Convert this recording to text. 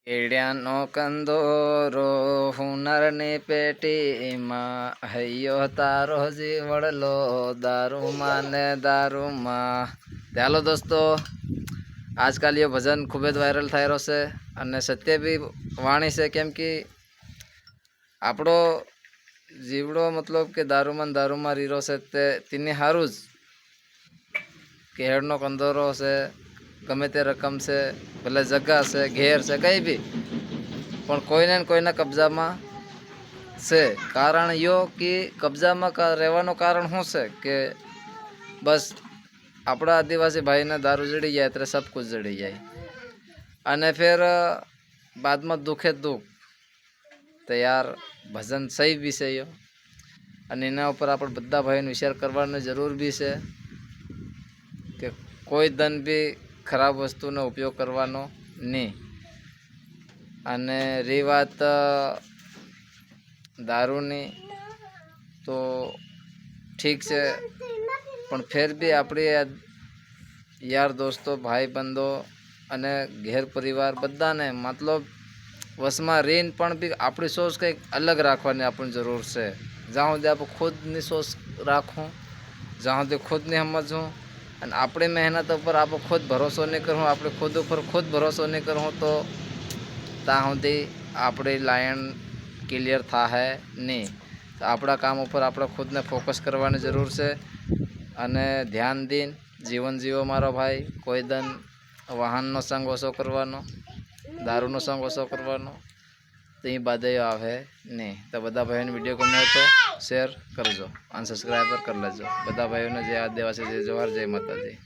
કેળિયાનો કંદોરો હુનરની પેટીમાં હૈયો તારો જીવડલો દારૂમાં ને દારૂમાં। ચાલો દોસ્તો, આજકાલ એ ભજન ખૂબ જ વાયરલ થઈ રહ્યો છે અને સત્ય બી વાણી છે, કેમ કે આપણો જીવડો મતલબ કે દારૂમાં રીરો છે તેને સારું જ કેળનો કંદોરો છે, ગમે તે રકમ છે, ભલે જગ્યા છે, ઘેર છે, કંઈ બી, પણ કોઈને ને કોઈના કબજામાં છે। કારણ યો કે કબજામાં રહેવાનું કારણ શું છે કે બસ આપણા આદિવાસી ભાઈને દારૂ જડી જાય એટલે સબ કુછ જડી જાય અને ફિર બાદમાં દુઃખે દુઃખ। તો યાર ભજન સહી બી છે યો, અને એના ઉપર આપણે બધા ભાઈઓને વિચાર કરવાની જરૂર બી છે કે કોઈ ધન બી ખરાબ વસ્તુનો ઉપયોગ કરવાનો નહીં। અને રહી વાત દારૂની, તો ઠીક છે, પણ ફેર બી આપણી યાર દોસ્તો, ભાઈ બંધો અને ઘેર પરિવાર બધાને મતલબ વશમાં રહીને પણ બી આપણી સોચ કંઈક અલગ રાખવાની આપણને જરૂર છે। જ્યાં સુધી આપણે ખુદની સોચ રાખું, જ્યાં સુધી ખુદને સમજવું અને આપણી મહેનત ઉપર આપણે ખુદ ભરોસો નહીં કરું, આપણે ખુદ ઉપર ખુદ ભરોસો નહીં કરું, તો ત્યાં સુધી આપણી લાઈન ક્લિયર થાય નહીં। તો આપણા કામ ઉપર આપણે ખુદને ફોકસ કરવાની જરૂર છે અને ધ્યાન દઈને જીવન જીવો મારો ભાઈ। કોઈ દન વાહનનો સંગ ઓછો કરવાનો, દારૂનો સંગ ઓછો કરવાનો, તો એ બાધાઈઓ આવે નહીં। તો બધા ભાઈઓને વિડીયો ગમે તો શેર કરજો અને સબસ્ક્રાઈબર કરી લેજો। બધા ભાઈઓને જય આદિવાસી, જય જોહાર, જય માતાજી।